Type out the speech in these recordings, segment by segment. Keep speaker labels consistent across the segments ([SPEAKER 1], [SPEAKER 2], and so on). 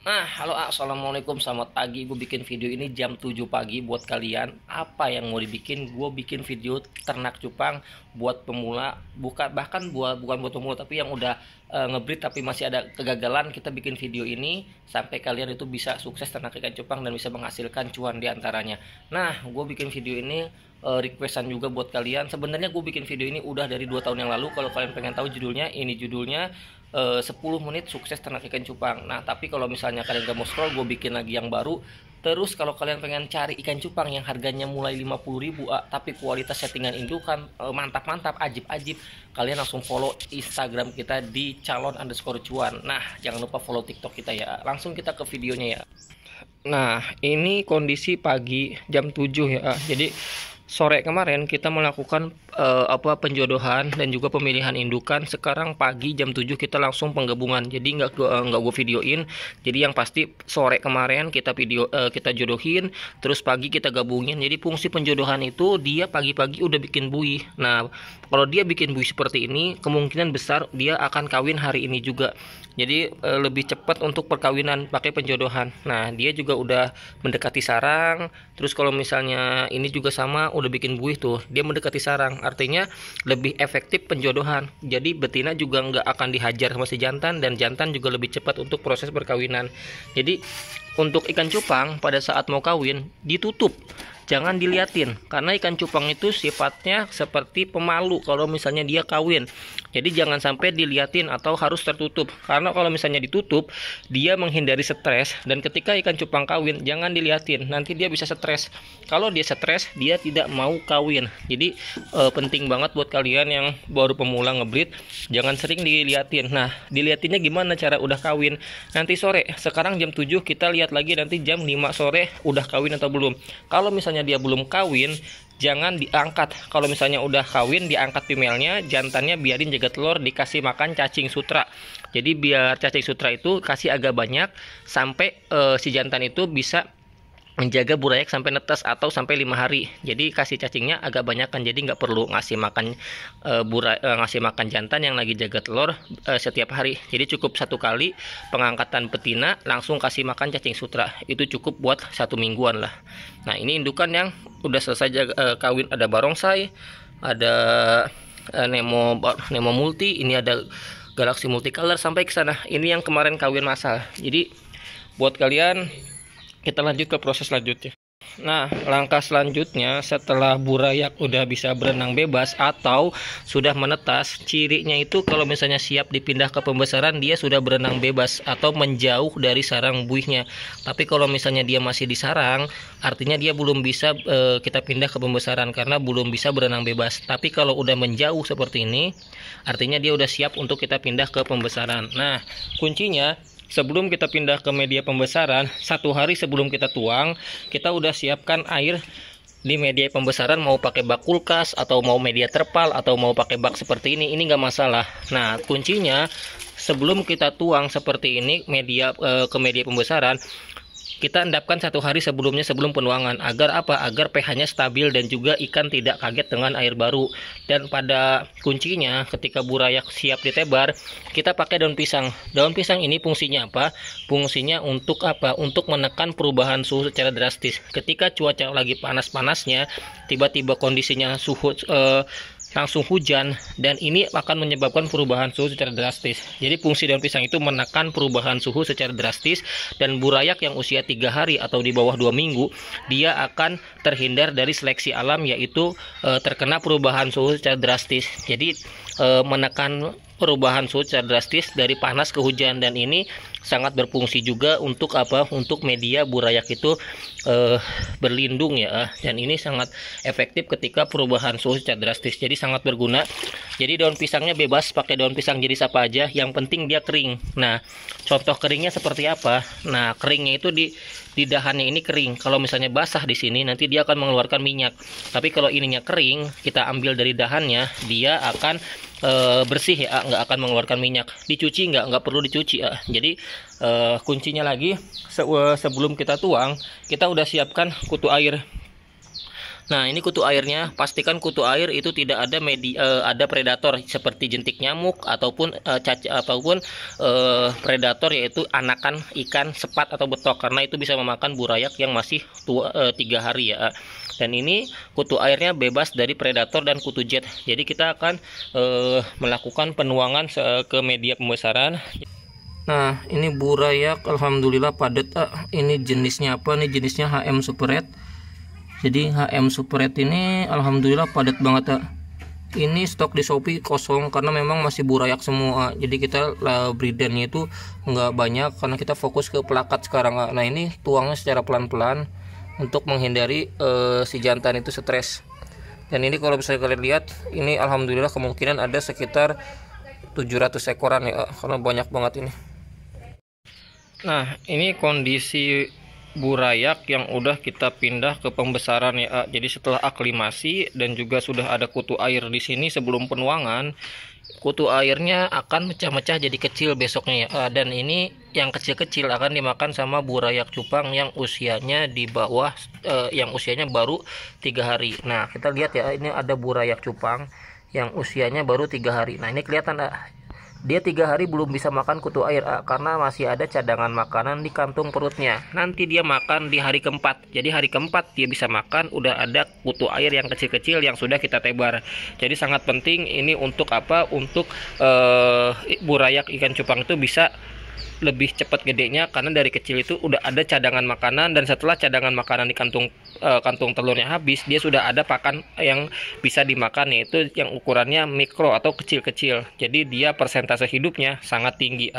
[SPEAKER 1] Halo, assalamualaikum, selamat pagi. Gue bikin video ini jam 7 pagi buat kalian. Apa yang mau dibikin? Gue bikin video ternak cupang buat pemula, bahkan bukan buat pemula, tapi yang udah ngebreed tapi masih ada kegagalan. Kita bikin video ini sampai kalian itu bisa sukses ternak ikan cupang dan bisa menghasilkan cuan di antaranya. Nah, gue bikin video ini requestan juga buat kalian. Sebenarnya gue bikin video ini udah dari 2 tahun yang lalu. Kalau kalian pengen tahu judulnya, ini judulnya 10 menit sukses ternak ikan cupang. Nah, tapi kalau misalnya kalian gak mau scroll, gue bikin lagi yang baru. Terus kalau kalian pengen cari ikan cupang yang harganya mulai 50.000, tapi kualitas settingan indukan mantap-mantap, ajib-ajib, kalian langsung follow Instagram kita di calon_cuan. Nah, jangan lupa follow TikTok kita ya. Langsung kita ke videonya ya. Nah, ini kondisi pagi jam 7 ya. Jadi sore kemarin kita melakukan penjodohan dan juga pemilihan indukan. Sekarang pagi jam 7 kita langsung penggabungan. Jadi nggak gue videoin. Jadi yang pasti sore kemarin kita kita jodohin, terus pagi kita gabungin. Jadi fungsi penjodohan itu dia pagi-pagi udah bikin buih. Nah, kalau dia bikin buih seperti ini, kemungkinan besar dia akan kawin hari ini juga. Jadi lebih cepat untuk perkawinan pakai penjodohan. Nah, dia juga udah mendekati sarang. Terus kalau misalnya ini juga sama, udah bikin buih tuh, dia mendekati sarang. Artinya lebih efektif penjodohan. Jadi betina juga nggak akan dihajar sama si jantan, dan jantan juga lebih cepat untuk proses perkawinan. Jadi untuk ikan cupang pada saat mau kawin ditutup. Jangan diliatin, karena ikan cupang itu sifatnya seperti pemalu kalau misalnya dia kawin. Jadi jangan sampai diliatin atau harus tertutup, karena kalau misalnya ditutup dia menghindari stres, dan ketika ikan cupang kawin jangan diliatin, nanti dia bisa stres. Kalau dia stres dia tidak mau kawin. Jadi penting banget buat kalian yang baru pemula ngebreed, jangan sering diliatin. Nah, diliatinnya gimana cara udah kawin? Nanti sore, sekarang jam 7 kita lihat lagi nanti jam 5 sore udah kawin atau belum. Kalau misalnya dia belum kawin, jangan diangkat. Kalau misalnya udah kawin, diangkat female-nya, jantannya biarin jaga telur, dikasih makan cacing sutra. Jadi biar cacing sutra itu kasih agak banyak sampai si jantan itu bisa menjaga burayak sampai netes atau sampai 5 hari. Jadi kasih cacingnya agak banyak kan, jadi nggak perlu ngasih makan ngasih makan jantan yang lagi jaga telur setiap hari. Jadi cukup 1 kali pengangkatan betina langsung kasih makan cacing sutra, itu cukup buat 1 mingguan lah. Nah, ini indukan yang udah selesai kawin. Ada barongsai, ada Nemo multi, ini ada Galaxy multicolor sampai ke sana. Ini yang kemarin kawin massal. Jadi buat kalian, kita lanjut ke proses selanjutnya. Nah, langkah selanjutnya setelah burayak udah bisa berenang bebas atau sudah menetas, cirinya itu kalau misalnya siap dipindah ke pembesaran, dia sudah berenang bebas atau menjauh dari sarang buihnya. Tapi kalau misalnya dia masih di sarang, artinya dia belum bisa kita pindah ke pembesaran karena belum bisa berenang bebas. Tapi kalau udah menjauh seperti ini, artinya dia udah siap untuk kita pindah ke pembesaran. Nah, kuncinya sebelum kita pindah ke media pembesaran, 1 hari sebelum kita tuang, kita udah siapkan air di media pembesaran. Mau pakai bak kulkas atau mau media terpal atau mau pakai bak seperti ini nggak masalah. Nah, kuncinya sebelum kita tuang seperti ini ke media pembesaran, kita endapkan 1 hari sebelumnya sebelum penuangan. Agar apa? Agar pH-nya stabil dan juga ikan tidak kaget dengan air baru. Dan pada kuncinya ketika burayak siap ditebar, kita pakai daun pisang. Daun pisang ini fungsinya apa? Fungsinya untuk apa? Untuk menekan perubahan suhu secara drastis. Ketika cuaca lagi panas-panasnya, tiba-tiba kondisinya suhu langsung hujan, dan ini akan menyebabkan perubahan suhu secara drastis. Jadi fungsi daun pisang itu menekan perubahan suhu secara drastis, dan burayak yang usia 3 hari atau di bawah 2 minggu, dia akan terhindar dari seleksi alam, yaitu terkena perubahan suhu secara drastis. Jadi menekan perubahan suhu secara drastis dari panas ke hujan, dan ini sangat berfungsi juga untuk apa? Untuk media burayak itu berlindung ya. Dan ini sangat efektif ketika perubahan suhu secara drastis. Jadi sangat berguna. Jadi daun pisangnya bebas, pakai daun pisang jenis apa aja, yang penting dia kering. Nah, contoh keringnya seperti apa? Nah, keringnya itu di dahannya ini kering. Kalau misalnya basah di sini, nanti dia akan mengeluarkan minyak. Tapi kalau ininya kering, kita ambil dari dahannya, dia akan bersih ya, nggak akan mengeluarkan minyak. Dicuci nggak perlu dicuci ya. Jadi kuncinya lagi, sebelum kita tuang, kita udah siapkan kutu air. Nah, ini kutu airnya. Pastikan kutu air itu tidak ada ada predator seperti jentik nyamuk ataupun predator, yaitu anakan ikan sepat atau betok, karena itu bisa memakan burayak yang masih tua 3 hari ya. Dan ini kutu airnya bebas dari predator dan kutu jet. Jadi kita akan melakukan penuangan ke media pembesaran. Nah, ini burayak alhamdulillah padat. Ini jenisnya apa? Ini jenisnya HM Super Red. Jadi HM Super Red ini alhamdulillah padat banget. Ini stok di Shopee kosong karena memang masih burayak semua. Jadi kita breedannya itu nggak banyak karena kita fokus ke pelakat sekarang. Nah, ini tuangnya secara pelan-pelan untuk menghindari si jantan itu stres. Dan ini kalau bisa kalian lihat, ini alhamdulillah kemungkinan ada sekitar 700 ekoran ya, karena banyak banget ini. Nah, ini kondisi burayak yang udah kita pindah ke pembesaran ya. Jadi setelah aklimasi dan juga sudah ada kutu air di sini sebelum penuangan, kutu airnya akan pecah-pecah jadi kecil besoknya ya. Dan ini yang kecil-kecil akan dimakan sama burayak cupang yang usianya di bawah yang usianya baru 3 hari. Nah, kita lihat ya, ini ada burayak cupang yang usianya baru 3 hari. Nah, ini kelihatan dia 3 hari belum bisa makan kutu air karena masih ada cadangan makanan di kantung perutnya. Nanti dia makan di hari keempat. Jadi hari keempat dia bisa makan udah ada kutu air yang kecil-kecil yang sudah kita tebar. Jadi sangat penting ini untuk apa? Untuk burayak ikan cupang itu bisa lebih cepat gedenya karena dari kecil itu udah ada cadangan makanan, dan setelah cadangan makanan di kantung telurnya habis, dia sudah ada pakan yang bisa dimakan, yaitu yang ukurannya mikro atau kecil-kecil. Jadi dia persentase hidupnya sangat tinggi.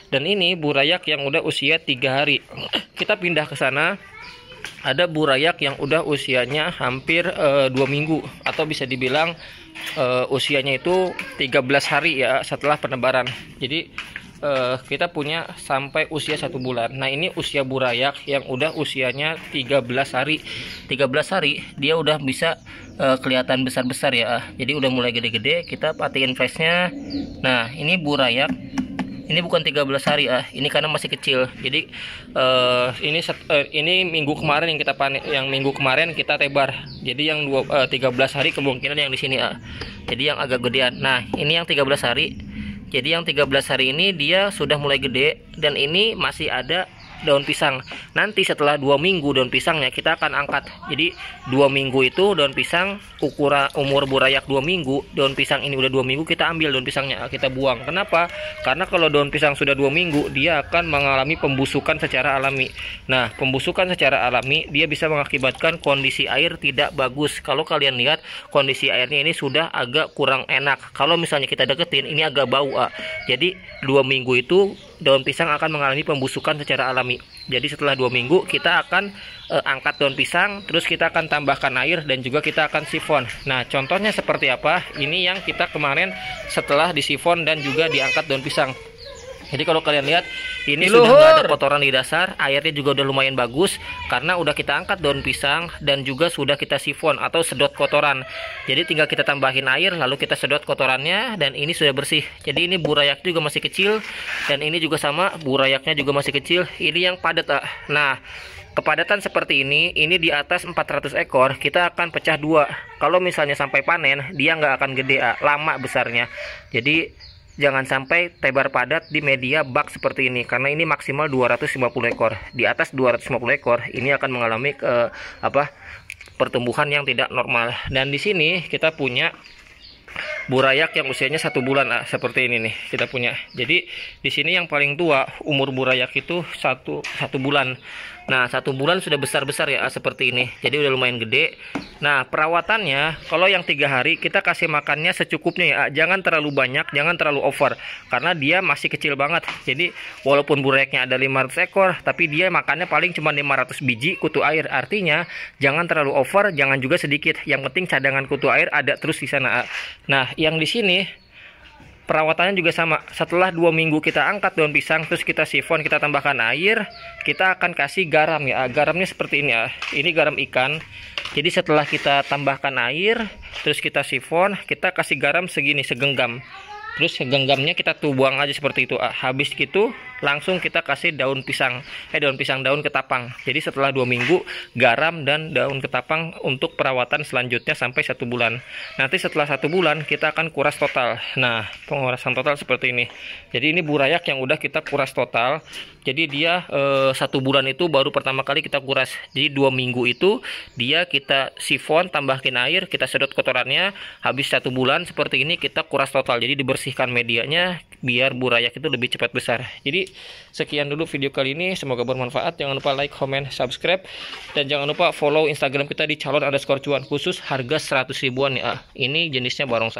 [SPEAKER 1] Dan ini burayak yang udah usia 3 hari. Kita pindah ke sana. Ada burayak yang udah usianya hampir 2 minggu atau bisa dibilang usianya itu 13 hari ya setelah penebaran. Jadi kita punya sampai usia 1 bulan. Nah, ini usia burayak yang udah usianya 13 hari. 13 hari dia udah bisa kelihatan besar-besar ya. Jadi udah mulai gede-gede. Kita patiin flashnya. Nah, ini burayak. Ini bukan 13 hari ini karena masih kecil. Jadi ini minggu kemarin yang kita panen, yang minggu kemarin kita tebar. Jadi yang 13 hari kemungkinan yang di sini Jadi yang agak gedean. Nah, ini yang 13 hari. Jadi yang 13 hari ini dia sudah mulai gede, dan ini masih ada daun pisang. Nanti setelah 2 minggu daun pisangnya kita akan angkat. Jadi 2 minggu itu daun pisang, ukuran umur burayak 2 minggu, daun pisang ini udah 2 minggu, kita ambil daun pisangnya, kita buang. Kenapa? Karena kalau daun pisang sudah 2 minggu dia akan mengalami pembusukan secara alami. Nah, pembusukan secara alami dia bisa mengakibatkan kondisi air tidak bagus. Kalau kalian lihat kondisi airnya ini sudah agak kurang enak. Kalau misalnya kita deketin ini agak bau. Jadi 2 minggu itu daun pisang akan mengalami pembusukan secara alami. Jadi setelah 2 minggu kita akan angkat daun pisang, terus kita akan tambahkan air dan juga kita akan sifon. Nah, contohnya seperti apa? Ini yang kita kemarin setelah disifon dan juga diangkat daun pisang. Jadi kalau kalian lihat ini sudah nggak ada kotoran di dasar, airnya juga udah lumayan bagus karena udah kita angkat daun pisang dan juga sudah kita sifon atau sedot kotoran. Jadi tinggal kita tambahin air lalu kita sedot kotorannya, dan ini sudah bersih. Jadi ini burayak juga masih kecil, dan ini juga sama, burayaknya juga masih kecil. Ini yang padat. Nah, kepadatan seperti ini di atas 400 ekor kita akan pecah 2. Kalau misalnya sampai panen dia nggak akan gede, lama besarnya. Jadi jangan sampai tebar padat di media bak seperti ini, karena ini maksimal 250 ekor. Di atas 250 ekor ini akan mengalami pertumbuhan yang tidak normal. Dan di sini kita punya burayak yang usianya 1 bulan seperti ini nih kita punya. Jadi di sini yang paling tua umur burayak itu 1 bulan. Nah, 1 bulan sudah besar-besar ya seperti ini. Jadi udah lumayan gede. Nah, perawatannya kalau yang 3 hari kita kasih makannya secukupnya ya. Jangan terlalu banyak, jangan terlalu over, karena dia masih kecil banget. Jadi walaupun burayaknya ada 500 ekor, tapi dia makannya paling cuma 500 biji kutu air. Artinya jangan terlalu over, jangan juga sedikit. Yang penting cadangan kutu air ada terus di sana. Nah, yang di sini perawatannya juga sama. Setelah 2 minggu kita angkat daun pisang, terus kita sifon, kita tambahkan air, kita akan kasih garam ya. Garamnya seperti ini ya. Ini garam ikan. Jadi setelah kita tambahkan air, terus kita sifon, kita kasih garam segini, segenggam. Terus segenggamnya kita buang aja seperti itu. Habis gitu langsung kita kasih daun ketapang. Jadi setelah 2 minggu garam dan daun ketapang untuk perawatan selanjutnya sampai 1 bulan. Nanti setelah 1 bulan kita akan kuras total. Nah, pengurasan total seperti ini. Jadi ini burayak yang udah kita kuras total. Jadi dia 1 bulan itu baru pertama kali kita kuras. Jadi 2 minggu itu dia kita sifon, tambahkin air, kita sedot kotorannya. Habis 1 bulan seperti ini kita kuras total. Jadi dibersihkan medianya biar burayak itu lebih cepat besar. Jadi sekian dulu video kali ini, semoga bermanfaat. Jangan lupa like, comment, subscribe, dan jangan lupa follow Instagram kita di calon_cuan, khusus harga 100 ribuan ya. Ini jenisnya barongsai.